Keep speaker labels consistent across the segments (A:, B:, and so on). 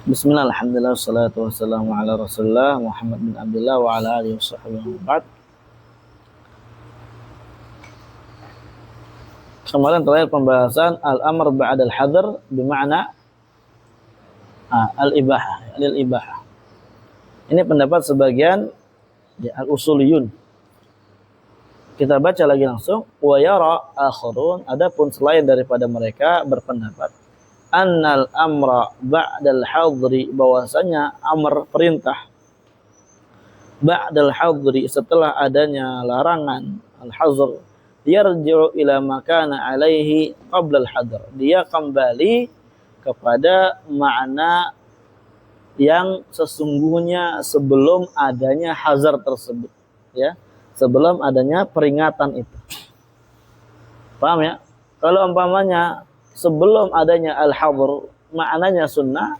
A: Bismillah, alhamdulillah, wassalatu wassalamu ala rasulullah Muhammad bin Abdullah wa ala alihi wa sahbihi wa ba'd. Kemarin terakhir pembahasan al-amr ba'dal hadar bermakna al-ibahah, lil-ibahah. Ini pendapat sebagian al-usuliyun. Kita baca lagi langsung. Wa yara akharun, adapun selain daripada mereka berpendapat annal amra ba'dal hadri, bahwasanya amr perintah ba'dal hadri setelah adanya larangan al-hazr yarji'u ila makana alaihi qabla al-hadr, dia kembali kepada makna yang sesungguhnya sebelum adanya hazar tersebut, ya, sebelum adanya peringatan itu. Paham ya? Kalau umpamanya sebelum adanya al-hadr maknanya sunnah,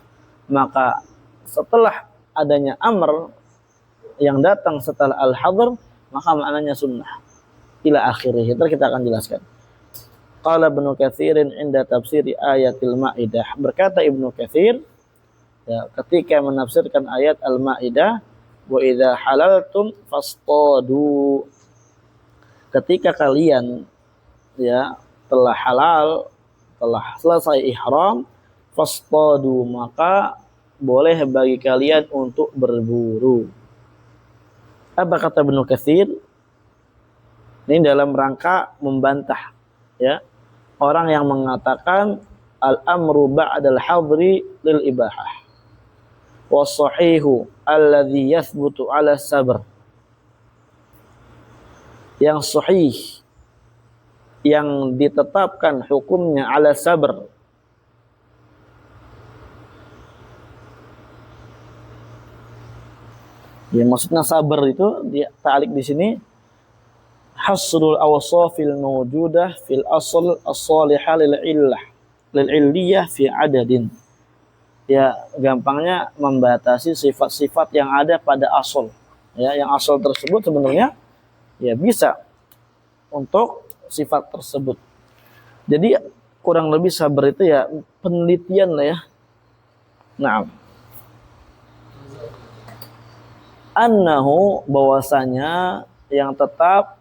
A: maka setelah adanya amr yang datang setelah al-hadr maka maknanya sunnah ila akhirih. Itu kita akan jelaskan. Qala Ibnu Katsirin inda tafsiri ayatil Maidah, berkata Ibnu Katsir ya, ketika menafsirkan ayat Al-Maidah, wa idza halaltum fastadu, ketika kalian ya telah halal, telah selesai ihram, fastadu, maka boleh bagi kalian untuk berburu. Apa kata Ibnu Katsir? Ini dalam rangka membantah ya orang yang mengatakan al-amru ba'dal hadri lil ibahah. Was-sahihu alladhi yathbutu 'ala sabr. Yang sahih yang ditetapkan hukumnya 'ala sabr. Ya, maksudnya sabar itu dia ta'liq di sini hasrul awsafil mawjudah fil asl as-salihah lil illiyah fi adadin. Ya, gampangnya membatasi sifat-sifat yang ada pada asal. Ya, yang asal tersebut sebenarnya ya bisa untuk sifat tersebut. Jadi kurang lebih sabar itu ya penelitian lah ya. Nah, annahu, bahwasanya yang tetap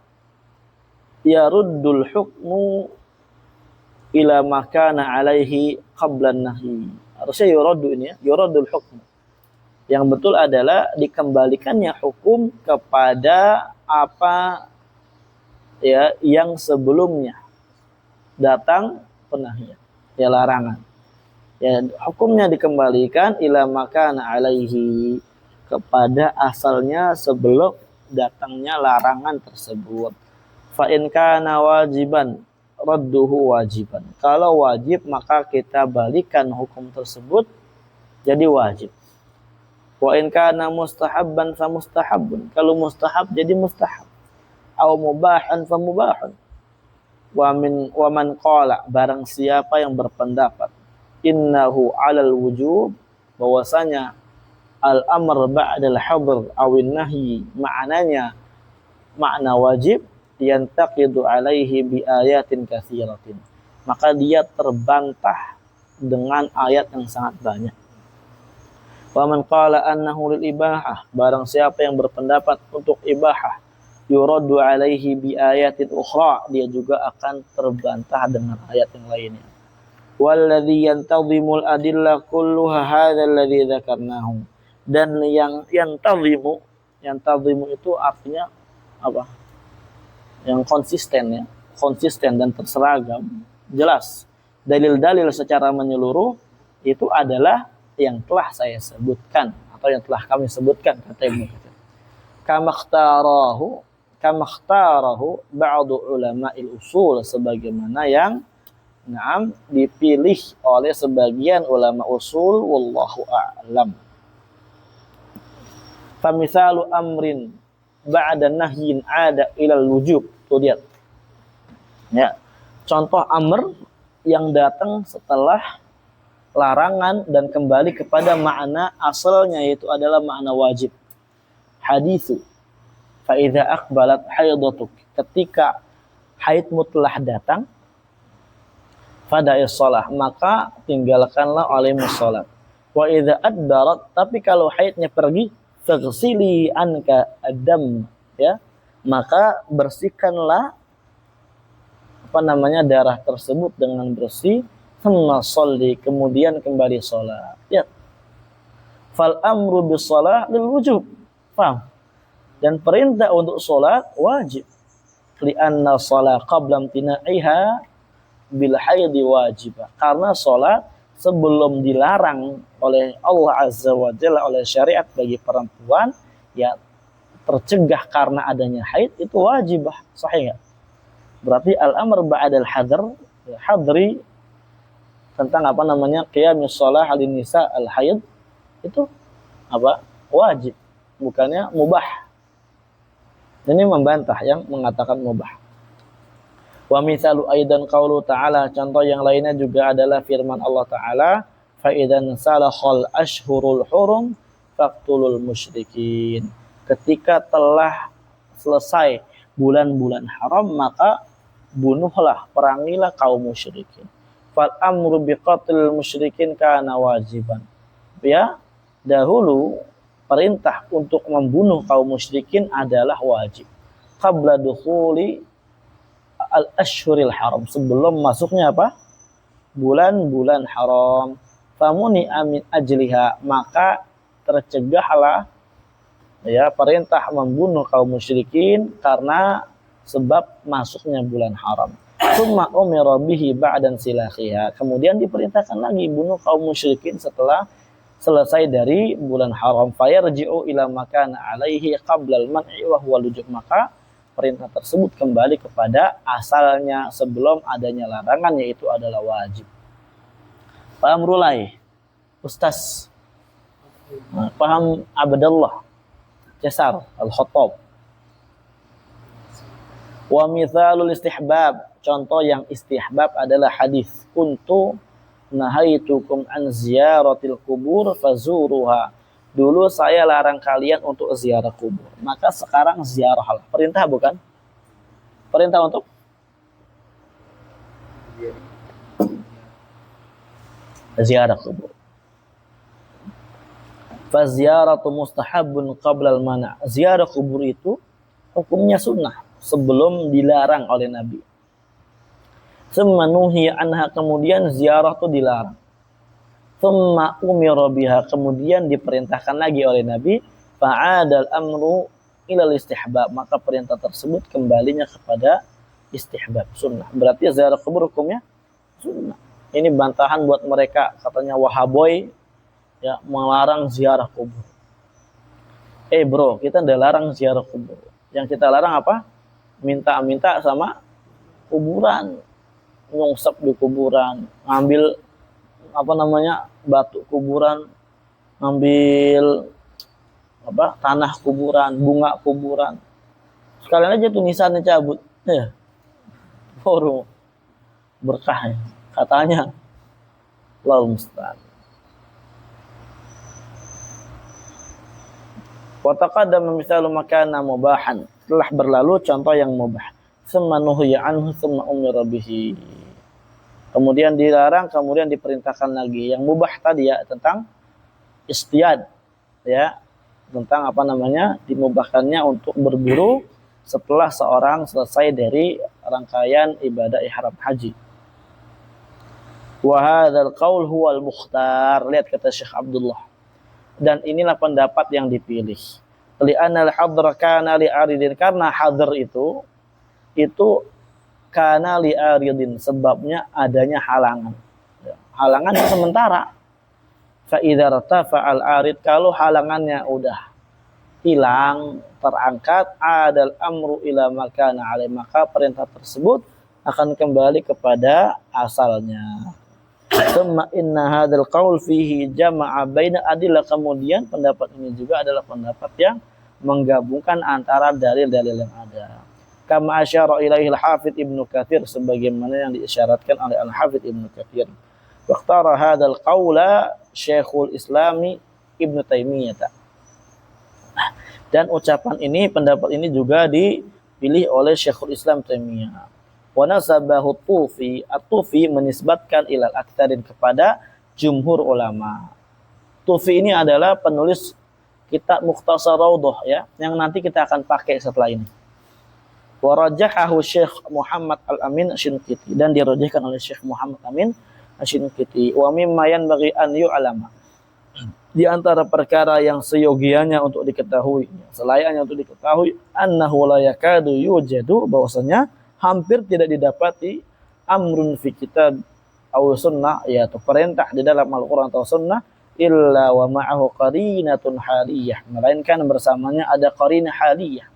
A: yaruddul hukmu ila makana alaihi qablan nahi. Harusnya yuraddu ini ya, yuraddul hukmu. Yang betul adalah dikembalikannya hukum kepada apa ya yang sebelumnya datang penahian, ya larangan. Ya, hukumnya dikembalikan ila makana alaihi, kepada asalnya sebelum datangnya larangan tersebut. Fa in kana wajiban radduhu wajiban. Kalau wajib maka kita balikan hukum tersebut jadi wajib. Wa in kana mustahabban fa mustahabbun. Kalau mustahab jadi mustahab. Aw mubahan fa mubahun. Wa man qala, barang siapa yang berpendapat innahu 'alal wujub, bahwasanya al-amr ba'dal hadr awin nahyi maknanya makna wajib, yantaqidu alaihi bi ayatin katsiratin, maka dia terbantah dengan ayat yang sangat banyak. Wa man qala annahu lil ibahah, barang siapa yang berpendapat untuk ibahah, yuraddu alaihi bi ayatin ukhra, dia juga akan terbantah dengan ayat yang lainnya. Walladzi yantazimul adillah kulluha hadzal ladzi dzakarnahu, dan yang yantazimu itu artinya apa? Yang konsisten ya, konsisten dan terseragam, jelas. Dalil-dalil secara menyeluruh itu adalah yang telah saya sebutkan atau yang telah kami sebutkan, kata Ibnu Katsir. Kamakhtarahu ba'du ulama'il usul, sebagaimana yang dipilih oleh sebagian ulama usul, wallahu a'lam. Famisalu amrin ba'da nahyin ada ilal wujub. Tuh lihat. Ya. Contoh amr yang datang setelah larangan dan kembali kepada makna asalnya, yaitu adalah makna wajib. Haditsu fa idza aqbalat haidatuk, ketika haidmu telah datang, fada'is shalah, maka tinggalkanlah olehmu salat. Wa idza adbarat, tapi kalau haidnya pergi, faghsili anka adam, ya, maka bersihkanlah darah tersebut dengan bersih, thumma sholli, kemudian kembali sholat. Ya. Fal amru bis shalah lil wujub. Paham? Dan perintah untuk sholat wajib. Li'anna shalah qabla imtina'iha bil haidi wajibah. Karena sholat sebelum dilarang oleh Allah Azza wa Jalla, oleh syariat bagi perempuan, ya tercegah karena adanya haid, itu wajibah. Sahih enggak? Berarti al-amr ba'dal hadr, ya, hadri tentang qiyamus shalah halin nisa al-haid, itu wajib, bukannya mubah. Ini membantah yang mengatakan mubah. Wa mithalu aidan qaulu ta'ala, contoh yang lainnya juga adalah firman Allah Ta'ala, fa idzan salakhal ashhurul hurum faqtulul musyrikin. Ketika telah selesai bulan-bulan haram, maka bunuhlah, perangilah kaum musyrikin. Fal amru biqatlil musyrikin kana wajiban. Ya, dahulu perintah untuk membunuh kaum musyrikin adalah wajib. Qabla dukhuli al-ashhuril haram, sebelum masuknya bulan-bulan haram. Famuni amin ajliha, maka tercegahlah, ya, perintah membunuh kaum musyrikin karena sebab masuknya bulan haram. Tsumma umira bihi ba'dan silakhiha, kemudian diperintahkan lagi bunuh kaum musyrikin setelah selesai dari bulan haram. Fayarji'u ila makana alaihi qabla al-man'i wa huwa lujub, maka perintah tersebut kembali kepada asalnya sebelum adanya larangan, yaitu adalah wajib. Paham Rulai? Ustaz? Paham Abdullah Jasar Al-Khattab? Wa mithalul istihbab, contoh yang istihbab adalah hadis kuntu nahaitukum an ziyaratil kubur fazuruha. Dulu saya larang kalian untuk ziarah kubur, maka sekarang ziarahlah. Perintah bukan? Perintah untuk ziarah kubur. Fa ziyaratu mustahabun qabla al-mana'. Ziarah kubur itu hukumnya sunnah sebelum dilarang oleh Nabi. Tsumma nuhiya anha, kemudian ziarah itu dilarang. Tsumma umira biha, kemudian diperintahkan lagi oleh Nabi. Fa'adal amru ilal istihbab, maka perintah tersebut kembalinya kepada istihbab, sunnah. Berarti ziarah kubur hukumnya sunnah. Ini bantahan buat mereka, katanya Wahaboy, ya, melarang ziarah kubur. Bro, kita udah larang ziarah kubur. Yang kita larang apa? Minta-minta sama kuburan, nyungsep di kuburan, ngambil batu kuburan, ngambil tanah kuburan, bunga kuburan. Sekalian aja tulisannya cabut, ya. Baru berkah, katanya. Allahu musta'an. Wa taqaddama misalu makana mubahan, telah berlalu contoh yang mubah. Tsumma nuhiya anhu tsumma umira bihi. Kemudian dilarang, kemudian diperintahkan lagi. Yang mubah tadi, ya, tentang istiyad, ya, tentang dimubahkannya untuk berburu setelah seorang selesai dari rangkaian ibadah ihram haji. Wa hadzal qaul huwal mukhtar, lihat kata Syekh Abdullah, dan inilah pendapat yang dipilih. Li'anal hadra kana li'aridin, karena hadr itu kana li'aridin, sebabnya adanya halangan. Halangan yang sementara. Fa idza irtafa'al arid, kalau halangannya udah hilang, terangkat, adal amru ila makana alai, maka perintah tersebut akan kembali kepada asalnya. Tsumma inna hadzal qaul fihi jama'a baina adillah, kemudian pendapat ini juga adalah pendapat yang menggabungkan antara dalil-dalil yang ada. Kama asyara ilaihi al-Hafidz Ibnu Katsir, sebagaimana yang diisyaratkan oleh Al-Hafidz Ibnu Katsir. Waqtara hadzal qaula Syekhul Islami Ibnu Taimiyah. Dan ucapan ini, pendapat ini juga dipilih oleh Syekhul Islam Taimiyah. Wa nasabahu Tufi, At-Tufi menisbatkan ilal aktsarin, kepada jumhur ulama. Tufi ini adalah penulis kitab Mukhtasar Raudhah ya, yang nanti kita akan pakai setelah ini. Wa rajahahu Syekh Muhammad Al-Amin Asy-Shinqiti, dan dirajihkan oleh Syekh Muhammad Amin Asy-Shinqiti. Wa mimma yanbaghi an yu'lama, di antara perkara yang seyogianya untuk diketahui, selayaknya untuk diketahui, annahu la yakadu yujadu, bahwasanya hampir tidak didapati amrun fi kitab aw sunnah, yaitu perintah di dalam Al-Qur'an atau sunnah, illa wa ma'ahu qarinatun haliyah, melainkan bersamanya ada qarinah haliyah,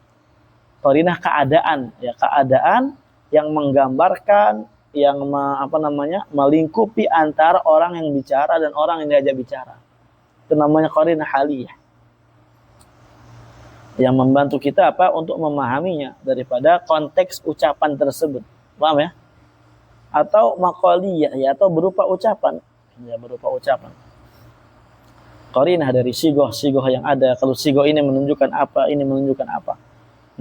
A: qarinah keadaan, ya, keadaan yang menggambarkan, yang melingkupi antara orang yang bicara dan orang yang diajak bicara. Itu namanya qarinah haliyah, yang membantu kita untuk memahaminya daripada konteks ucapan tersebut. Paham ya? Atau maqaliyah, ya, atau berupa ucapan, ya, berupa ucapan. Qarinah dari sigoh yang ada. Kalau sigoh ini menunjukkan apa, ini menunjukkan apa.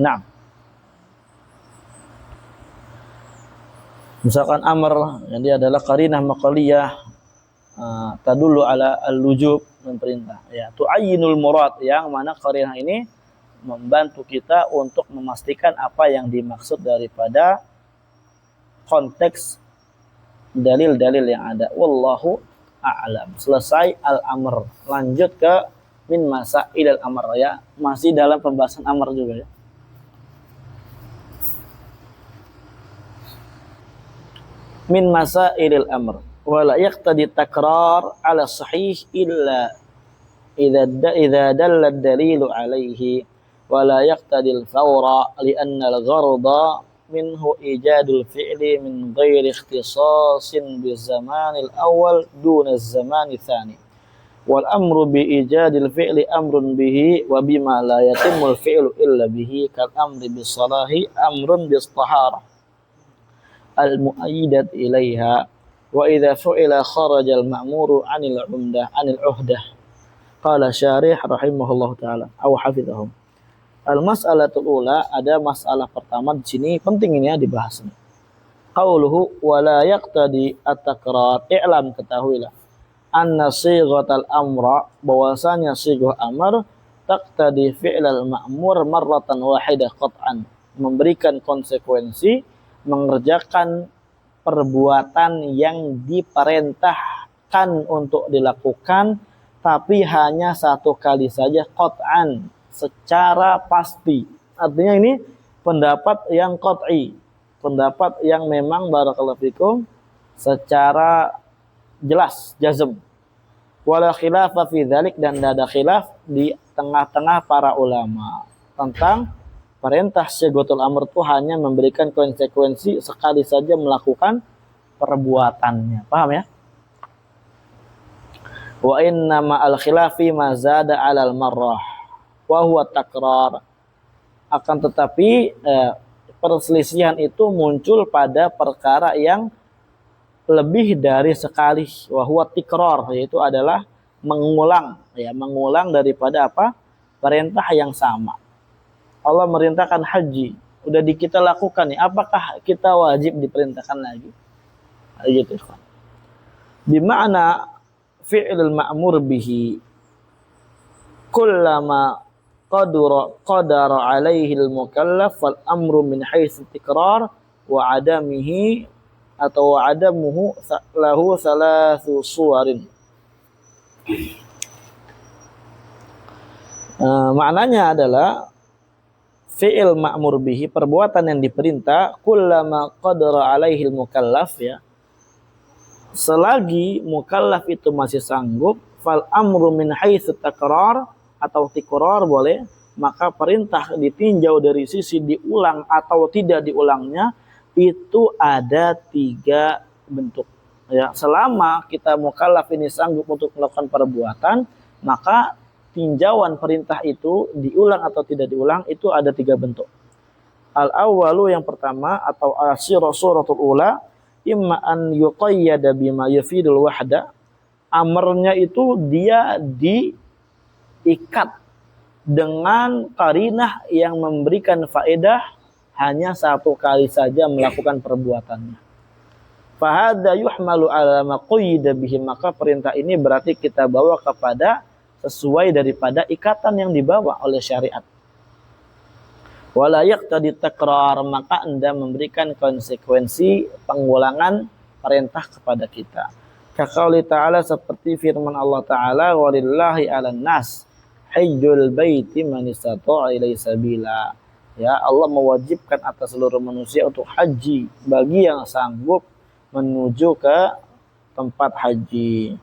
A: Nah, misalkan amr, yang dia adalah qarinah maqaliyah, tadullu ala al-wujub, perintah, ya, tu'ayyinul murad, yang mana qarinah ini membantu kita untuk memastikan apa yang dimaksud daripada konteks dalil-dalil yang ada. Wallahu a'lam. Selesai al-amr, lanjut ke min masail al-amr, ya, masih dalam pembahasan amr juga, ya. Min masail al-amr wala yaqtadi takrar ala sahih illa idza dalla ad-dalilu alayhi wala yaqtadi al-fawra li'anna al-gharda minhu ijadul fi'li min ghairi ikhtisasin bi zaman al-awwal duna az-zaman ats-tsani wal amru bi ijadil fi'li amrun bihi wa bima la yatimmu al-fi'lu illa bihi kal amri bis salahi amrun bis taharah al-mu'ayyidat ilaiha wa idza fu'ila kharaja al-ma'muru 'anil 'uhdah. Qala syarih rahimahullahu taala aw hafizahum. Al-mas'alatul ula, ada masalah pertama di sini penting ini ya dibahas. Qauluhu wa la yaqtadi at-takrar, i'lam, ketahuilah, anna sighatal amra, bahwasanya sighah amr taqtadi fi'lal ma'mur marratan wahidah qat'an, memberikan konsekuensi mengerjakan perbuatan yang diperintahkan untuk dilakukan, tapi hanya satu kali saja, qat'an, secara pasti. Artinya ini pendapat yang qat'i, pendapat yang memang barakallahu fikum secara jelas, jazm. Wala khilafa fi dzalik, dan tidak ada khilaf di tengah-tengah para ulama tentang perintah sighatul amr itu hanya memberikan konsekuensi sekali saja melakukan perbuatannya. Paham ya? Wa inna ma al-khilafi ma zada 'alal marrah wa huwa takrar. Akan tetapi perselisihan itu muncul pada perkara yang lebih dari sekali, wa huwa tikrar, yaitu adalah mengulang, ya, mengulang daripada perintah yang sama. Allah merintahkan haji, udah kita lakukan nih, apakah kita wajib diperintahkan lagi? Gitu. Bima'na fi'lul ma'mur bihi kullama qadara alaihi al-mukallaf fal amru min haitsu tikrar wa adamihi atau wa adamuhu lahu thalathu suwarin. Maknanya adalah fi'il ma'mur bihi, perbuatan yang diperintah, kullama qadara alaihi al-mukallaf, ya, selagi mukallaf itu masih sanggup, fal amru min haitsu takrar atau tikrar boleh, maka perintah ditinjau dari sisi diulang atau tidak diulangnya itu ada 3 bentuk, ya. Selama kita mukallaf ini sanggup untuk melakukan perbuatan, maka tinjauan perintah itu diulang atau tidak diulang itu ada 3 bentuk. Al-awwalu, yang pertama, atau suratul ula, imma an yuqayyada bima yufidul wahda, amarnya itu dia diikat dengan qarinah yang memberikan faedah hanya satu kali saja melakukan perbuatannya. Fahadha yuhmalu ala ma quyida bihi, maka perintah ini berarti kita bawa kepada sesuai daripada ikatan yang dibawa oleh syariat. Wala yaqtadi takrar, maka Anda memberikan konsekuensi pengulangan perintah kepada kita. Kaqauli ta'ala, seperti firman Allah Ta'ala, walillahi 'alan nas hajjul baiti man istata'a ilaihi sabila. Ya, Allah mewajibkan atas seluruh manusia untuk haji bagi yang sanggup menuju ke tempat haji.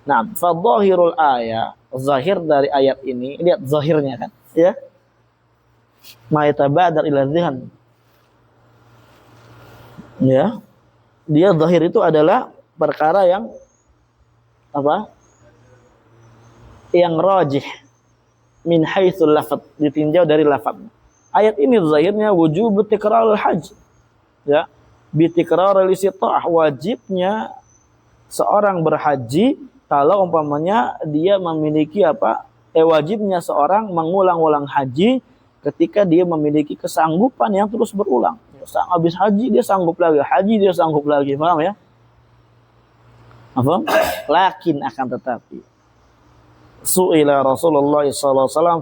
A: Nah, fadhahirul ayat, zahir dari ayat ini, lihat zahirnya kan, ya. Ma yatabadar ila dzihn. Ya. Dia zahir itu adalah perkara yang apa? Yang rajih min haitsul lafaz, ditinjau dari lafaz. Ayat ini zahirnya wujub tikrar al-hajj. Ya, bi tikrar al-istita'ah, wajibnya seorang berhaji kalau umpamanya dia memiliki apa? Wajibnya seorang mengulang-ulang haji ketika dia memiliki kesanggupan yang terus berulang. Habis haji dia sanggup lagi, haji dia sanggup lagi, paham ya? Apa? Lakin akan tetapi su'ila Rasulullah sallallahu alaihi wasallam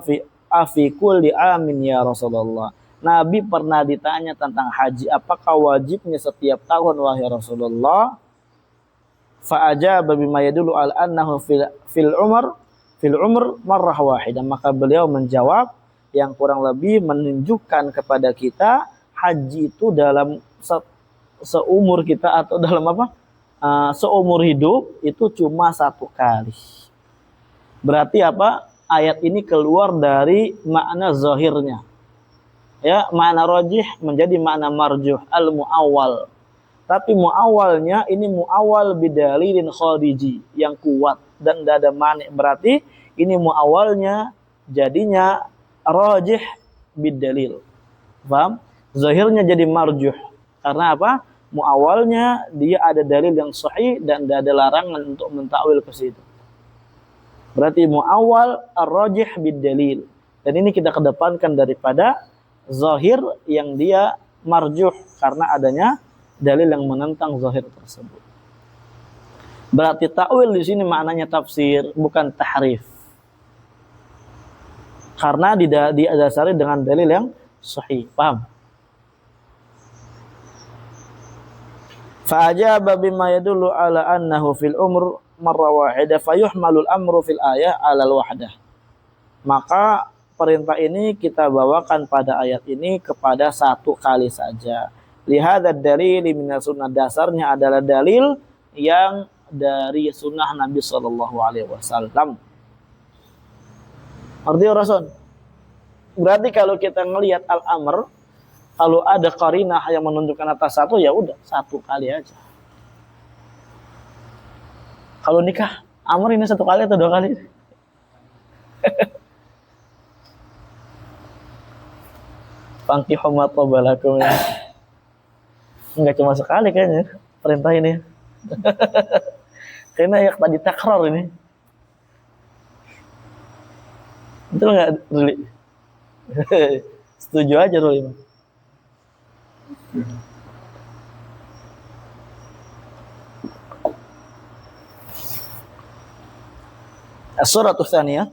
A: fi kulli amin ya Rasulullah. Nabi pernah ditanya tentang haji, apakah wajibnya setiap tahun wahai Rasulullah? Fa ajaba bima yadullu al annahu fil umr marrah wahidah. Maka beliau menjawab yang kurang lebih menunjukkan kepada kita haji itu dalam seumur kita atau dalam apa? Seumur hidup itu cuma satu kali. Berarti apa? Ayat ini keluar dari makna zahirnya. Ya, makna rajih menjadi makna marjuh, al-mu'awwal. Tapi mu'awwalnya ini mu'awwal bidalilin khariji, yang kuat dan tidak ada mani. Berarti ini mu'awwalnya jadinya rajih bidalil. Paham? Zahirnya jadi marjuh. Karena apa? Mu'awwalnya dia ada dalil yang sahih dan tidak ada larangan untuk mentakwil ke situ. Berarti mu'awwal ar-rajih bid-dalil. Dan ini kita kedepankan daripada zahir yang dia marjuh karena adanya dalil yang menentang zahir tersebut. Berarti takwil di sini maknanya tafsir, bukan tahrif. Karena didasari dengan dalil yang sahih. Paham? Fa'ajaba bima yadullu ala annahu fil umr marra wahidah fayuhmalul amru fil ayah alal wahdah. Maka perintah ini kita bawakan pada ayat ini kepada satu kali saja. Lihadzal dalil min sunnah, dasarnya adalah dalil yang dari sunnah Nabi sallallahu alaihi wasallam. Artinya Rasul. Berarti kalau kita ngelihat al-amr, kalau ada qarinah yang menunjukkan atas satu, ya udah satu kali aja. Kalau nikah, amr ini satu kali atau dua kali? Fankihu ma taba lakum. Enggak cuma sekali kayaknya perintah ini. Karena yang tadi takrar ini. Betul enggak, Ruli? Setuju aja, Ruli. As-suratu tsaniyah.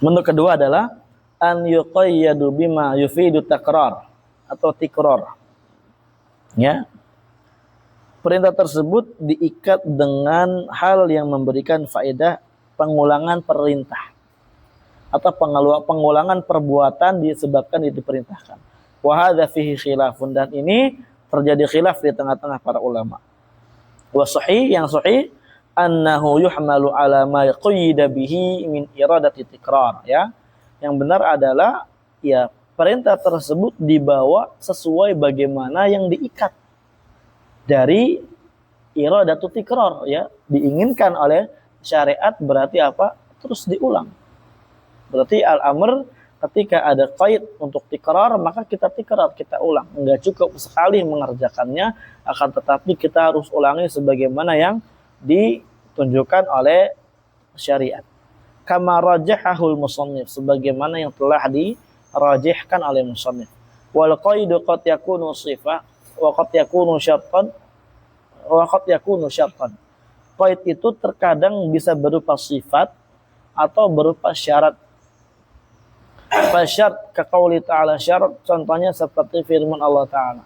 A: Bentuk kedua adalah an yuqayyadu bima yufidu takrar atau tikrar. Ya. Perintah tersebut diikat dengan hal yang memberikan faedah pengulangan perintah atau pengulangan perbuatan disebabkan diperintahkan. Wa hadza fihi khilafun, dan ini terjadi khilaf di tengah-tengah para ulama. Wa sahih, yang sahih annahu yuhmalu ala ma quyida bihi min iradati tikrar, ya. Yang benar adalah ya perintah tersebut dibawa sesuai bagaimana yang diikat dari iradatu tikrar, ya, diinginkan oleh syariat. Berarti apa? Terus diulang. Berarti al-amr ketika ada qaid untuk tikrar, maka kita tikrar, kita ulang. Enggak cukup sekali mengerjakannya, akan tetapi kita harus ulangi sebagaimana yang ditunjukkan oleh syariat. Kama rajahahul musannif, sebagaimana yang telah dirajihkan oleh musannif. Wal qaidu qad yakunu sifah wa qad yakunu syartan wa qad yakunu syartan. Qaid itu terkadang bisa berupa sifat atau berupa syarat. Fasyarat ka qauli ta'ala, syarat contohnya seperti firman Allah Ta'ala.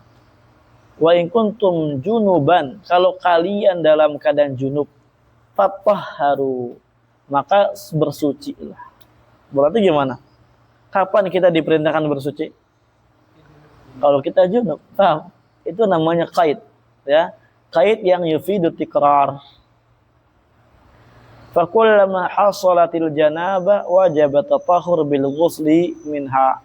A: Wa in kuntum junuban, kalau kalian dalam keadaan junub, fatahharu, maka bersucilah. Berarti gimana? Kapan kita diperintahkan bersuci? Kalau kita junub, paham? Itu namanya qaid, ya. Qaid yang yufidu tikrar. Fakullama hasalatil janabah wajib tatahhur bil ghusli minha.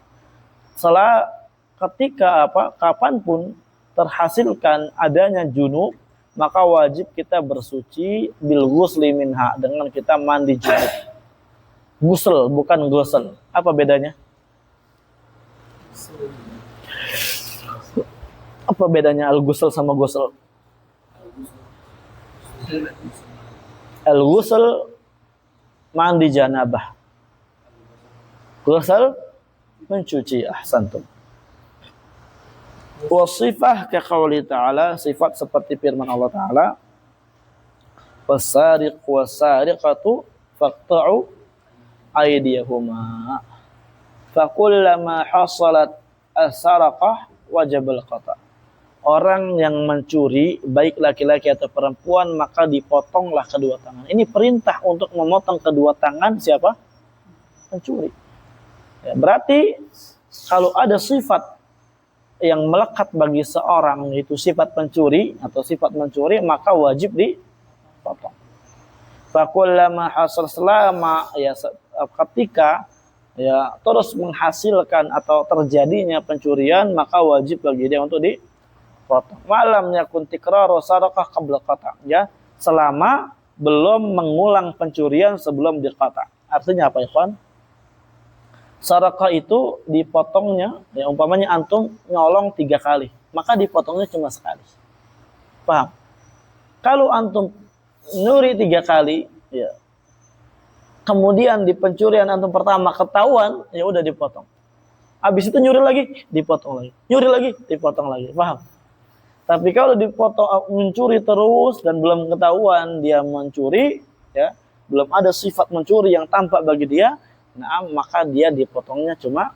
A: Ketika kapanpun terhasilkan adanya junub, maka wajib kita bersuci bil ghusli minha, dengan kita mandi junub. Ghusl bukan ghusl. Apa bedanya? Apa bedanya al-ghusl sama ghusl? Al-ghusl mandi janabah. Ghusl mencuci. Ahsantum. Wasifah ka qauli ta'ala, sifat seperti firman Allah Ta'ala, wasariq wasariqatu faqta'u aydiyahuma fakullama hasalat as-saraqah wajibal qata'. Orang yang mencuri, baik laki-laki atau perempuan, maka dipotonglah kedua tangan. Ini perintah untuk memotong kedua tangan siapa? Pencuri. Ya, berarti kalau ada sifat yang melekat bagi seorang, yaitu sifat pencuri atau sifat mencuri, maka wajib dipotong. Fakullama hasal, selama ya ketika ya terus menghasilkan atau terjadinya pencurian, maka wajib bagi dia untuk dipotong. Malam yakun tikraru sarakah qabla qata', ya, selama belum mengulang pencurian sebelum diqata'. Artinya apa, ikhwan? Sarakah itu dipotongnya, ya, umpamanya antum nyolong 3 kali, maka dipotongnya cuma sekali. Paham? Kalau antum nyuri 3 kali, ya, kemudian di pencurian antum pertama ketahuan, ya udah dipotong. Habis itu nyuri lagi, dipotong lagi. Nyuri lagi, dipotong lagi. Paham? Tapi kalau dipotong mencuri terus dan belum ketahuan dia mencuri, ya, belum ada sifat mencuri yang tampak bagi dia, nah, maka dia dipotongnya cuma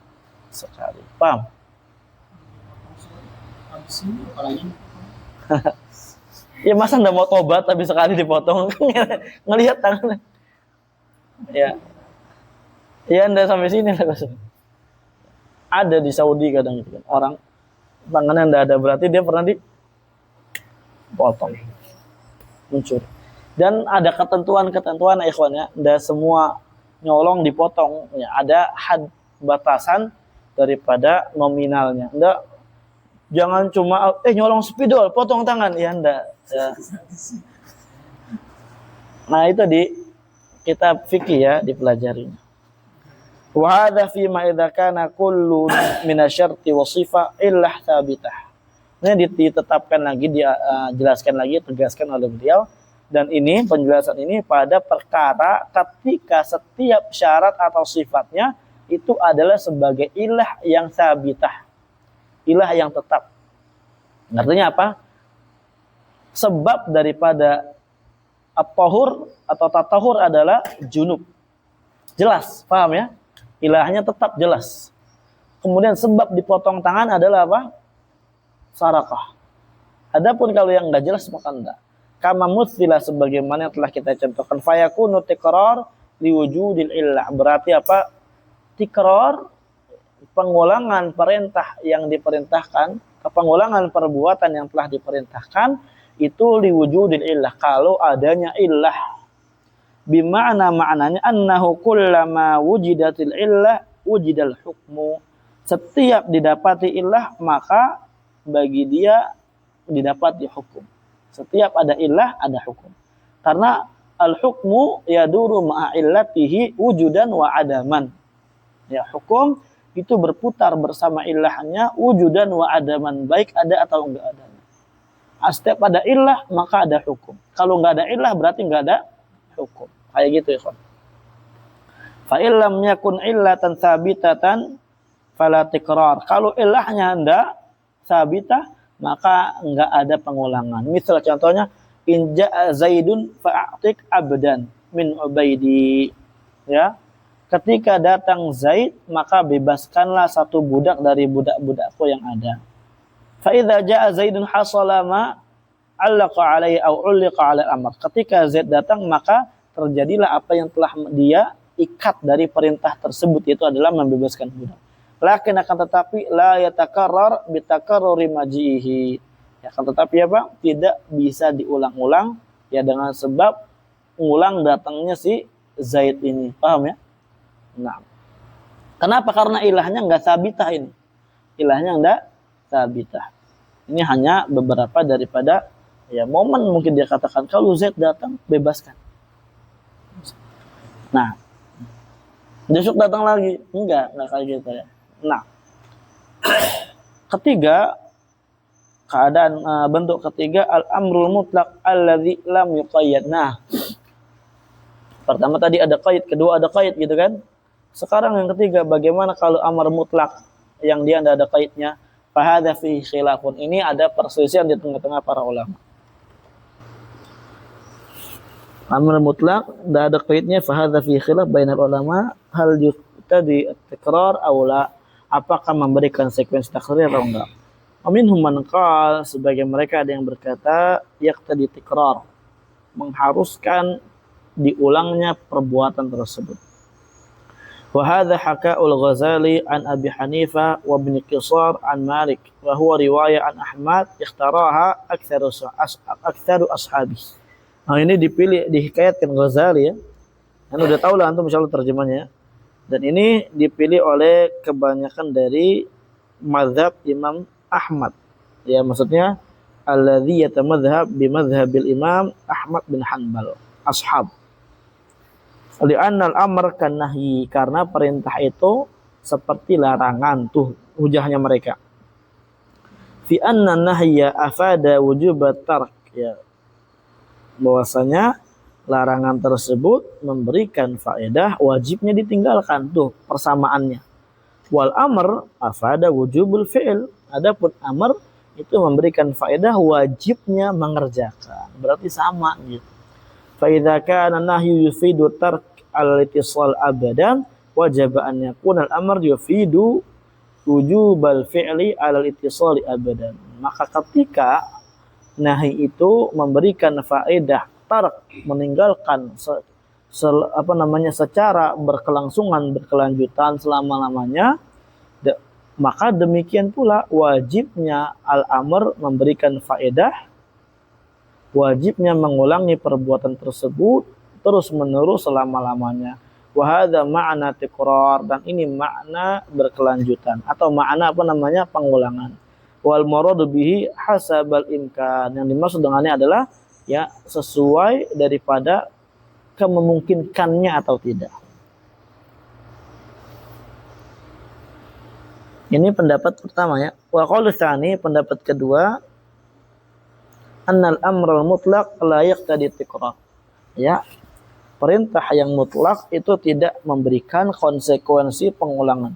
A: sekali. Paham? Ya masa ndak mau tobat tapi sekali dipotong? Ngelihat tangannya. Ya. Ya ndak sampai sini lah. Ada di Saudi kadang itu kan. Orang tangannya ndak ada, berarti dia pernah dipotong. Mencuri. Dan ada ketentuan-ketentuan, ikhwan, ya. Ndak semua nyolong dipotong, ya, ada had, batasan daripada nominalnya. Ndak, jangan cuma nyolong spidol potong tangan, ya ndak, ya. Nah, itu di kitab fikih, ya, dipelajari. Wa hadza fi ma idza kana kullu minasyarti wa sifa illah thabitah. Ini ditetapkan lagi, dijelaskan lagi, tegaskan oleh beliau. Dan ini, penjelasan ini pada perkara ketika setiap syarat atau sifatnya itu adalah sebagai ilah yang sabitah, ilah yang tetap. Artinya apa? Sebab daripada at-tahur atau tatahur adalah junub. Jelas, paham, ya? Ilahnya tetap jelas. Kemudian sebab dipotong tangan adalah apa? Sarakah. Adapun kalau yang enggak jelas maka enggak. Kama mutsila, sebagaimana yang telah kita contohkan, fayakunu tikrar liwujudil illah. Berarti apa? Tikrar, pengulangan perintah yang diperintahkan, pengulangan perbuatan yang telah diperintahkan itu liwujudil illah, kalau adanya illah. Bima'na, maknanya annahu kullama wujidatil illah wujidal hukmu. Setiap didapati illah maka bagi dia didapati hukum. Setiap ada illah, ada hukum. Karena al-hukmu yaduru ma'a illatihi wujudan wa adaman. Ya, hukum itu berputar bersama illahnya wujudan wa adaman, baik ada atau enggak ada. Setiap ada illah, maka ada hukum. Kalau enggak ada illah, berarti enggak ada hukum. Kayak gitu, ya, kawan. Fa illam yakun illatan tsabitatan fala tikrar. Kalau illahnya enggak sabitah, maka enggak ada pengulangan. Misal contohnya, in ja'a Zaidun fa'atik abdan min ubaidi. Ya. Ketika datang Zaid, maka bebaskanlah satu budak dari budak-budakku yang ada. Fa idza ja'a Zaidun hasala ma 'allaqa 'alaihi aw 'ulliqa 'ala al-amr. Ketika Zaid datang, maka terjadilah apa yang telah dia ikat dari perintah tersebut, itu adalah membebaskan budak. Lakin akan tetapi la yatakarrar bitakarruri majihi. Ya, akan tetapi apa? Tidak bisa diulang-ulang ya dengan sebab ulang datangnya si Zaid ini. Paham ya? Nah. Kenapa? Karena ilahnya enggak sabitah ini. Ilahnya enggak sabitah. Ini hanya beberapa daripada ya momen mungkin dia katakan kalau Zaid datang bebaskan. Nah, besok datang lagi. Enggak kayak gitu ya. Nah, ketiga, keadaan bentuk ketiga al-amrul mutlaq alladzi lam yuqayyad. Nah, pertama tadi ada qaid, kedua ada qaid gitu kan. Sekarang yang ketiga, bagaimana kalau amar mutlak yang dia tidak ada qaidnya? Fahadha fihi khilafun. Ini ada perselisihan di tengah-tengah para ulama. Amar mutlak tidak ada qaidnya, fahadha fihi khilaf bainal ulama, hal yuqtadi at-tikrar aw la, apakah memberikan sekuensi takrir atau enggak. Minhum man qala, sebagai mereka ada yang berkata yaqtadi tikrar, mengharuskan diulangnya perbuatan tersebut. Wa hadza haka'ul Ghazali an Abi Hanifah wa Ibn Qisar an Malik wa huwa riwayah an Ahmad ikhtaraha aktsaru ashabi. Nah, ini dihikayatkan Ghazali ya. Kan udah tahu lah antum insyaallah terjemahnya. Dan ini dipilih oleh kebanyakan dari mazhab Imam Ahmad. Ya, maksudnya alladzi yatamadzhab bi madzhabil Imam Ahmad bin Hanbal, ashab. Li'annal amr kan nahyi, karena perintah itu seperti larangan, tuh hujahnya mereka. Fi anna nahya afada wujubat tark, ya, bahwasanya larangan tersebut memberikan faedah wajibnya ditinggalkan, tuh persamaannya. Wal amr afada wujubul fi'il, adapun amr itu memberikan faedah wajibnya mengerjakan, berarti sama gitu. Fa idza kana nahyu yufidu tark al-ittisal abadan wajib an yakuna al-amr yufidu wujubal fi'li al-ittisal abadan. Maka ketika nahi itu memberikan faedah tark, meninggalkan secara berkelanjutan selama-lamanya, maka demikian pula wajibnya al-amr memberikan faedah, wajibnya mengulangi perbuatan tersebut terus menerus selama-lamanya. Wa hadza ma'na tikrar, dan ini makna berkelanjutan atau makna pengulangan. Wal muradu bihi hasabal imkan, yang dimaksud dengannya adalah ya sesuai daripada kemungkinkannya atau tidak. Ini pendapat pertama ya. Wa qaulu tsani, pendapat kedua, annal amral mutlaq la yaqtadi tikrar. Ya, perintah yang mutlak itu tidak memberikan konsekuensi pengulangan.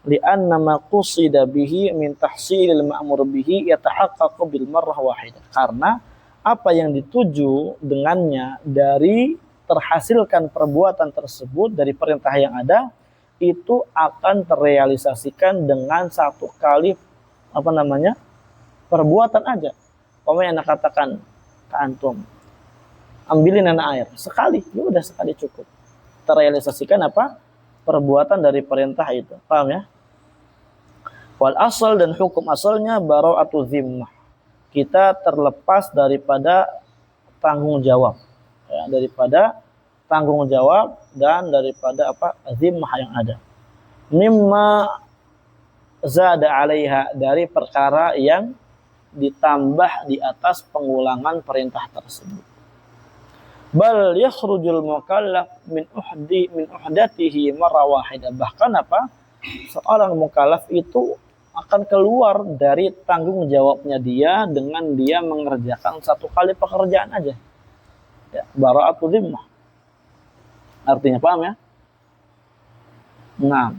A: Li'anna ma qusida bihi min tahsilil ma'mur bihi yatahaqqaqu bil marrah wahidah. Karena apa yang dituju dengannya dari terhasilkan perbuatan tersebut dari perintah yang ada itu akan terrealisasikan dengan satu kali perbuatan aja. Anak katakan ke antum, ambilin anak air sekali, ya udah sekali cukup. Terrealisasikan perbuatan dari perintah itu. Paham ya? Wal asal, dan hukum asalnya bara'atu zimmah. Kita terlepas daripada tanggung jawab. Ya, daripada tanggung jawab dan daripada zimmah yang ada. Mimma zada 'alaiha, dari perkara yang ditambah di atas pengulangan perintah tersebut. Bal yakhrujul mukallaf min uhdatihi marra wahidah. Bahkan seorang mukallaf itu akan keluar dari tanggung jawabnya dia dengan dia mengerjakan satu kali pekerjaan aja. Ya, bara'atu zimmah. Artinya paham ya? Nah,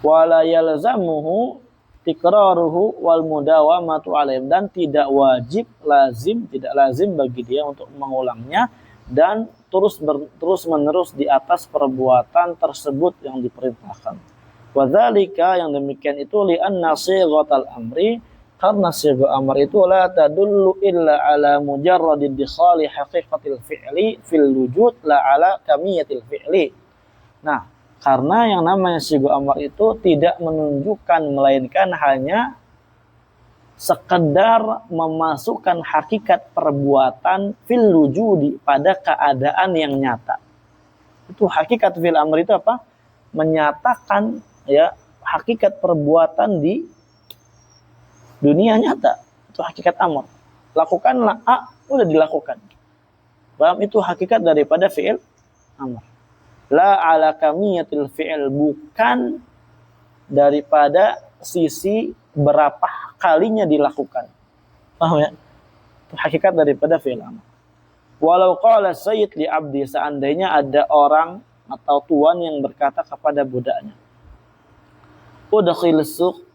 A: wala yalzamuhu tikraruhu wal mudawamatu alaihim, dan tidak lazim bagi dia untuk mengulangnya dan terus menerus di atas perbuatan tersebut yang diperintahkan. Wa dzalika, yang demikian itu, li'anna sighatal amri, karena sigha amr itu la tadullu illa ala mujarradid dikhali haqiqatil fi'li fil wujud la ala kamiyatil fi'li. Nah, karena yang namanya sigha amr itu tidak menunjukkan melainkan hanya sekedar memasukkan hakikat perbuatan fil wujudi pada keadaan yang nyata. Itu hakikat fil amr itu apa? Menyatakan ya hakikat perbuatan di dunia nyata. Itu hakikat amr. Lakukanlah A, udah dilakukan. Paham? Itu hakikat daripada fi'il amr. La ala kamiyatil fi'il, bukan daripada sisi berapa kalinya dilakukan. Paham ya? Itu hakikat daripada fi'il amr. Walau qala sayyid li abdi, seandainya ada orang atau tuan yang berkata kepada budaknya, udkhil suq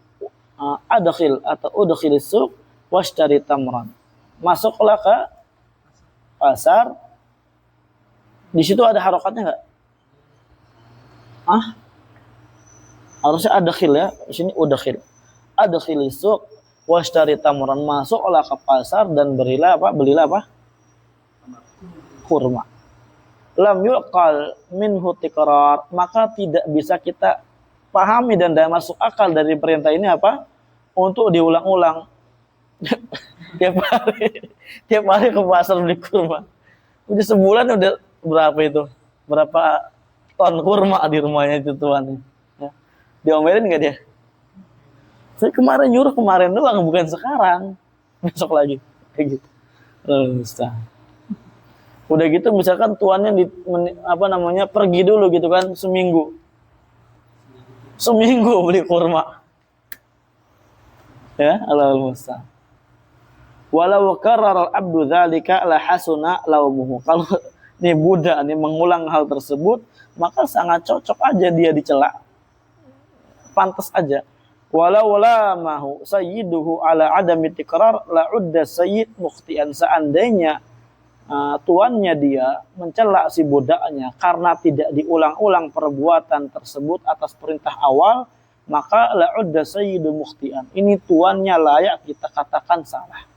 A: udkhil suq washtari tamran. Masuklah ke pasar. Di situ ada harokatnya enggak? Harusnya adkhil ya. Di sini udkhil. Adkhil suq washtari tamran. Masuklah ke pasar dan belilah apa? Kurma. Lam yuqal minhu tikrar, maka tidak bisa kita pahami dan tidak masuk akal dari perintah ini apa? Untuk diulang-ulang. tiap hari ke pasar beli kurma. Udah sebulan udah berapa itu? Berapa ton kurma di rumahnya itu tuan. Ya. Diomelin enggak dia? Saya kemarin nyuruh doang, bukan sekarang. Besok lagi. Kayak gitu. Ustaz. Udah gitu misalkan tuannya pergi dulu gitu kan seminggu beli kurma. Ya, Allahul musta'an. Walau karrar al-abdu dzalika la hasuna laumuhu. Kalau nih budak nih mengulang hal tersebut, maka sangat cocok aja dia dicela. Pantas aja. Walau la mahu sayyiduhu ala adami tikrar la udda sayyid mukhtian, seandainya tuannya dia mencela si budaknya karena tidak diulang-ulang perbuatan tersebut atas perintah awal, maka la'udda sayyidu mukhtian. Ini tuannya layak kita katakan salah.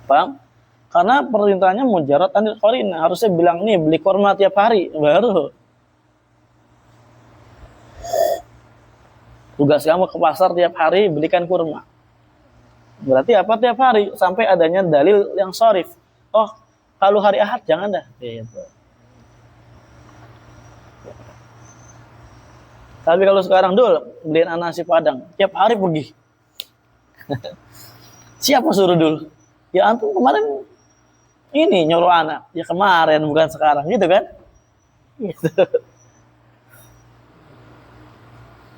A: Paham? Karena perintahnya mujarrad anil qarinah. Harusnya bilang nih beli kurma tiap hari baru. Tugas kamu ke pasar tiap hari belikan kurma. Berarti apa tiap hari? Sampai adanya dalil yang sharif. Oh, kalau hari Ahad jangan dah. Gitu. Tapi kalau sekarang dul beliin nasi Padang, tiap hari pergi. Siapa suruh dul? Ya antum kemarin ini nyuruh anak. Ya kemarin bukan sekarang, gitu kan? Gitu.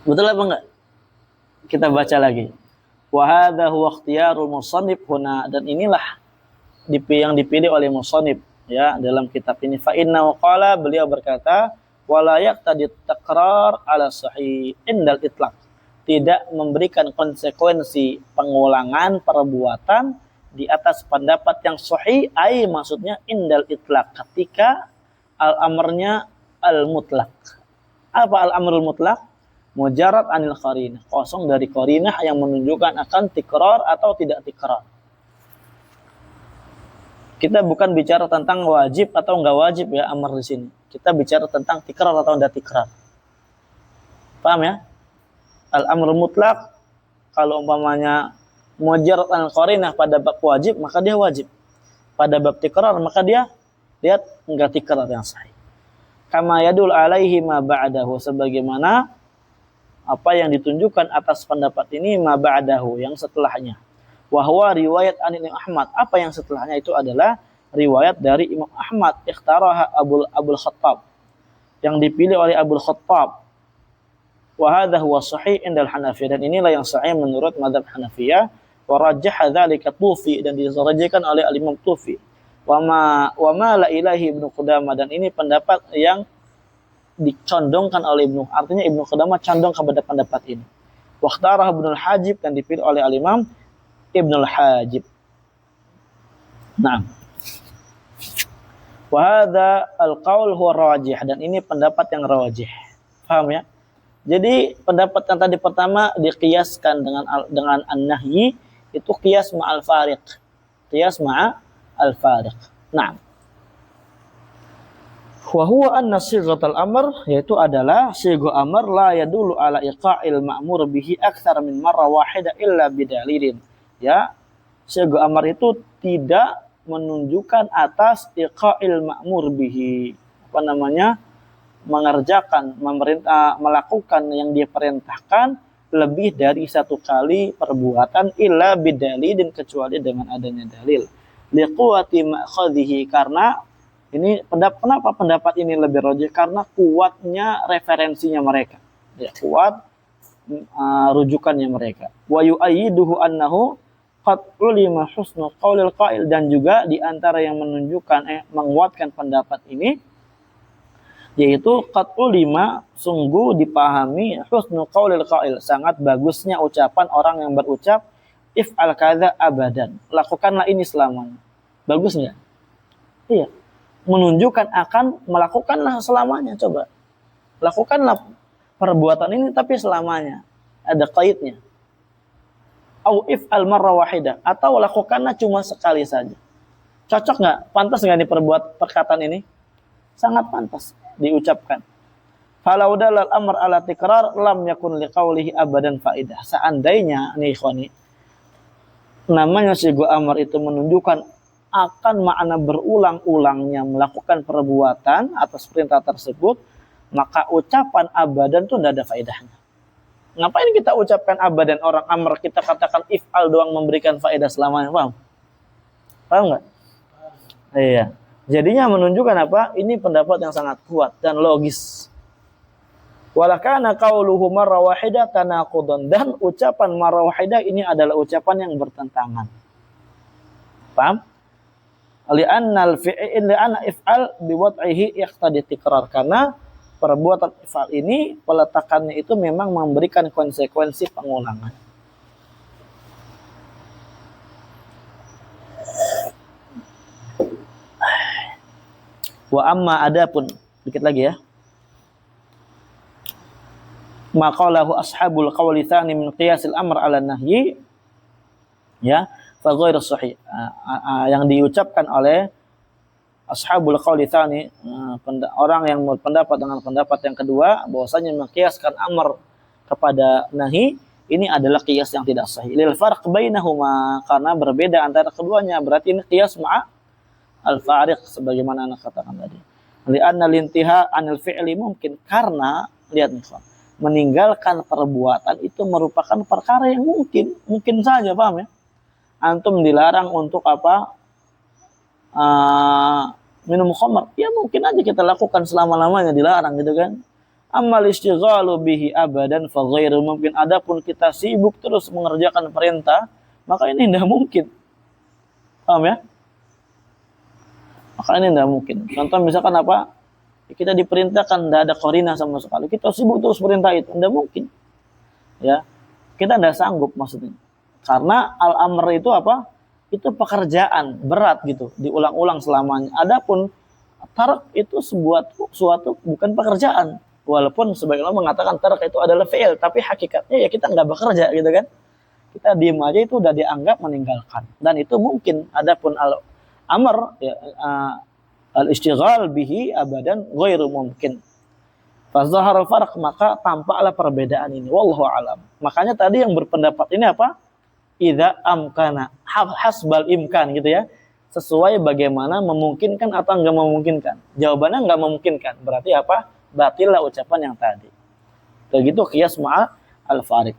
A: Betul apa enggak? Kita baca lagi. Wa hadza huwa ikhtiyarul musannif huna, dan inilah yang dipilih oleh musannif ya dalam kitab ini. Fa inna qala, beliau berkata, wala yaqtadi takrar ala sahih indal itlaq, tidak memberikan konsekuensi pengulangan perbuatan di atas pendapat yang sahih, ai maksudnya indal itlaq, ketika al-amrnya al-mutlaq. Apa al-amrul mutlaq? Mujarrad anil qarinah, kosong dari qarinah yang menunjukkan akan tikrar atau tidak tikrar. Kita bukan bicara tentang wajib atau enggak wajib ya amar di sini. Kita bicara tentang tikrar atau enggak tikrar. Paham ya? Al-amr mutlaq, kalau umpamanya mujarrad al-qarinah pada bab wajib, maka dia wajib. Pada bab tikrar, maka dia lihat enggak tikrar yang sahih. Kama yadul alaihi ma ba'dahu, sebagaimana apa yang ditunjukkan atas pendapat ini ma ba'dahu, yang setelahnya. Wahwa riwayat an Imam Ahmad, apa yang setelahnya itu adalah riwayat dari Imam Ahmad, ikhtaraha Abul Khattab, yang dipilih oleh Abul Khattab. Wa hadha huwa sahih indal Hanafiyah, dan inilah yang sahih menurut mazhab Hanafiyah. Wa rajjaha dzalika Tufi, dan dirajihkan oleh Imam Tufi. Wa ma la ilahi Ibnu Qudamah, dan ini pendapat yang dicondongkan oleh artinya Ibnu Qudamah condong kepada pendapat ini. Waqtarah Ibnul Hajib, dan dipilih oleh al-Imam Ibnul Hajib. Nah, wa hadza al-qaul huwa rajih, dan ini pendapat yang rajih. Paham ya? Jadi pendapat yang tadi pertama diqiyaskan dengan an-nahyi, itu qiyas ma'al fariq. Qiyas ma'al fariq. Nah, wa huwa anna sighatal amr, yaitu adalah sigha amr la yadullu ala iqa'il ma'mur bihi aktsar min marra wahida illa bidalilin. Ya, sigha amr itu tidak menunjukkan atas iqa'il ma'mur bihi, apa namanya, mengerjakan, memerintah, melakukan yang dia perintahkan lebih dari satu kali perbuatan illa bidalilin, kecuali dengan adanya dalil. Liquwati ma'khadhihi, karena ini kenapa pendapat ini lebih rajih, karena kuatnya referensinya mereka, ya, kuat rujukannya mereka. Wa yu'ayyiduhu annahu qad ulima husnul qaulil qail, dan juga di antara yang menunjukkan menguatkan pendapat ini, yaitu qad ulima, sungguh dipahami, husnul qaulil qail, sangat bagusnya ucapan orang yang berucap if'al kadza abadan, lakukanlah ini selamanya. Bagus enggak? Iya. Menunjukkan akan melakukanlah selamanya. Coba lakukanlah perbuatan ini tapi selamanya, ada qaidnya. Au if'al marra wahidah, atau lakukanlah cuma sekali saja. Cocok nggak? Pantas nggak nih perkataan ini? Sangat pantas diucapkan. Falau dalal amr ala tikrar lam yakun liqaulihi abadan faidah. Seandainya nih ikhwani, namanya sigha amr itu menunjukkan akan makna berulang-ulangnya melakukan perbuatan atas perintah tersebut, maka ucapan abadan itu tidak ada faedahnya. Ngapain kita ucapkan abadan, orang amr kita katakan if'al doang memberikan faedah selamanya, paham? Paham nggak? Iya. Jadinya menunjukkan apa? Ini pendapat yang sangat kuat dan logis. Walakana qauluhu marra wahidah tanaqudan, dan ucapan marra wahidah ini adalah ucapan yang bertentangan. Paham? Li'anna if'al biwad'ihi iqtadi tikrar, karena perbuatan if'al ini peletakannya itu memang memberikan konsekuensi pengulangan. Wa amma, adapun dikit lagi ya, maqalahu ashabul qawli tsani min qiyasil amr ala nahyi, ya, fa ghairu sahih. Yang diucapkan oleh ashabul qawli tsani, orang yang berpendapat dengan pendapat yang kedua, bahwasanya mengkiaskan amr kepada nahi, ini adalah qiyas yang tidak sahih. Lil farq bainahuma, karena berbeda antara keduanya, berarti ini qiyas al-fariq, sebagaimana anak katakan tadi. Li'anna lintiha anil fi'li mungkin, karena lihat nih, meninggalkan perbuatan itu merupakan perkara yang mungkin saja, paham ya? Antum dilarang untuk apa? Minum khamar, ya mungkin aja kita lakukan selama-lamanya, dilarang gitu kan. Amal istighalu bihi abadan fa ghairu mungkin. Adapun kita sibuk terus mengerjakan perintah, maka ini tidak mungkin. Paham ya? Maka ini tidak mungkin. Contoh misalkan apa? Kita diperintahkan, tidak ada qarina sama sekali, kita sibuk terus perintah itu, tidak mungkin. Ya, kita tidak sanggup maksudnya. Karena al-amr itu apa? Itu pekerjaan berat gitu, diulang-ulang selamanya. Adapun tarak itu suatu bukan pekerjaan. Walaupun sebagian orang mengatakan tarak itu adalah fi'il, tapi hakikatnya ya kita nggak bekerja gitu kan. Kita diem aja, itu udah dianggap meninggalkan. Dan itu mungkin. Adapun al-amr, ya, al-istighal bihi abadan ghairu mungkin. Fazahar al-farq, maka tampaklah perbedaan ini. Wallahu alam. Makanya tadi yang berpendapat ini apa? Idza amkana, hasbal imkan gitu ya. Sesuai bagaimana, memungkinkan atau enggak memungkinkan. Jawabannya enggak memungkinkan. Berarti apa? Batillah ucapan yang tadi. Begitu qiyas ma'a al-fariq.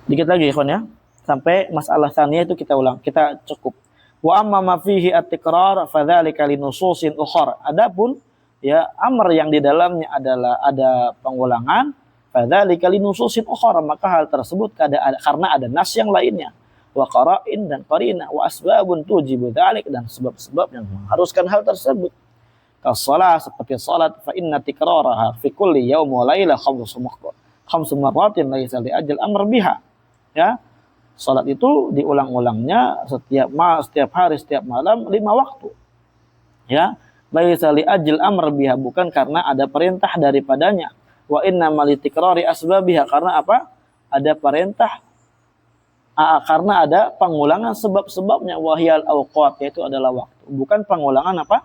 A: Dikit lagi ikhwan ya. Sampai masalah tsaniyah itu kita ulang, kita cukup. Wa amma ma fihi at-tikrar fa dzalika li nususin ukhra. Adapun ya amr yang di dalamnya adalah ada pengulangan, fa dzalika li nususin ukhra, maka hal tersebut karena ada nas yang lainnya. Wa qara'in, dan qarina, wa asbabun tujibu dzalik, dan sebab-sebab yang mengharuskan hal tersebut. Kas shalah, seperti salat, fa inna tikraraha fi kulli yaum wa lailah khamsu marratin laisa li ajal amr biha. Ya. Salat itu diulang-ulangnya setiap hari, setiap malam 5 waktu. Ya. Laisa li ajal amr biha, bukan karena ada perintah daripadanya. Wa inna malitikrari asbabiha, karena apa? Ada perintah karena ada pengulangan sebab-sebabnya, wahyal awqat, yaitu adalah waktu. Bukan pengulangan apa?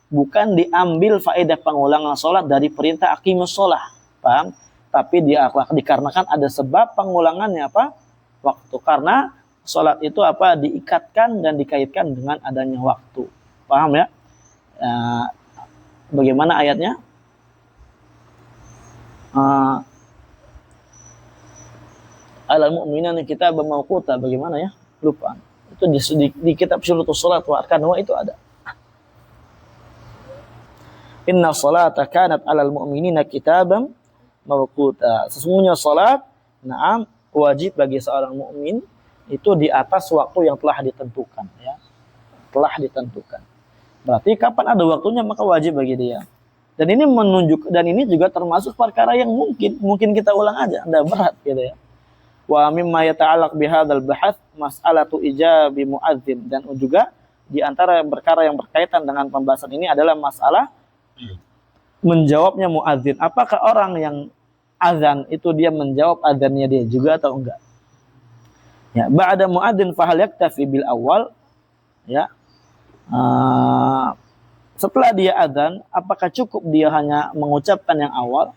A: Bukan diambil faedah pengulangan sholat dari perintah aqimus sholah, paham? Tapi dikarenakan ada sebab pengulangannya apa? Waktu. Karena sholat itu apa? Diikatkan dan dikaitkan dengan adanya waktu, paham ya? Bagaimana ayatnya? Alal mu'minina kitab mawquta, bagaimana ya? Lupa. Itu di kitab syurutus salat wa arkanuha itu ada. Inna salata kanat alal mu'minina kitaban mawquta. Sesungguhnya salat, na'am, wajib bagi seorang mukmin itu di atas waktu yang telah ditentukan, ya. Telah ditentukan. Berarti kapan ada waktunya maka wajib bagi dia. Dan ini juga termasuk perkara yang mungkin kita ulang aja, enggak berat gitu ya. Wa mimma yata'allaq bihadzal bahath mas'alatu ijabi muadzin, dan juga di antara perkara yang berkaitan dengan pembahasan ini adalah masalah menjawabnya muadzin. Apakah orang yang azan itu dia menjawab azannya dia juga atau enggak? Ya, ba'da muadzin fa hal yaktafi bil awal, ya. Setelah dia azan, apakah cukup dia hanya mengucapkan yang awal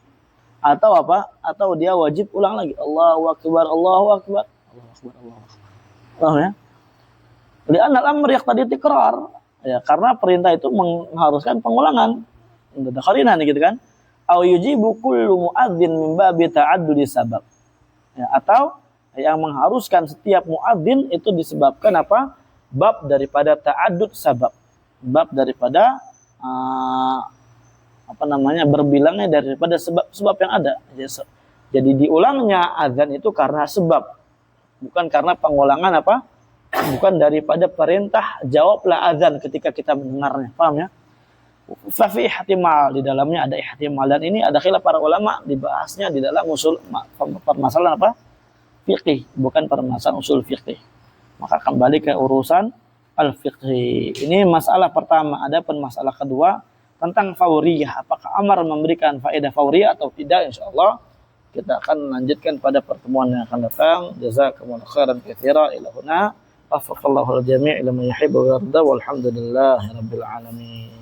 A: atau apa? Atau dia wajib ulang lagi, Allahu akbar, Allahu akbar, Allahu akbar, Allahu akbar. Paham ya? Li'anna al-amr yaqtadi tikrar. Ya, karena perintah itu mengharuskan pengulangan. Ada qarina nih gitu kan? Au yujibu kullu muadzin min babi ta'addudi sabab. Ya, atau yang mengharuskan setiap muadzin itu disebabkan apa? Bab daripada ta'addud sabab. Bab daripada berbilangnya daripada sebab yang ada. Jadi diulangnya azan itu karena sebab, bukan karena pengulangan apa? Bukan daripada perintah jawablah azan ketika kita mendengarnya. Paham ya? Fa fi ihtimal, di dalamnya ada ihtimal, dan ini ada khilaf para ulama dibahasnya di dalam usul permasalahan apa? Fiqih, bukan permasalahan usul fiqih. Maka kembali ke urusan al-fiqhi. Ini masalah pertama. Adapun masalah kedua tentang fauriyah, apakah amar memberikan faedah fauriyah atau tidak, insyaallah kita akan lanjutkan pada pertemuan yang akan datang. Jazakumullahu khairan katsira. Ila huna waffaqallahu al-jami' ila ma yuhibbu wa yarda, walhamdulillahirabbil alamin.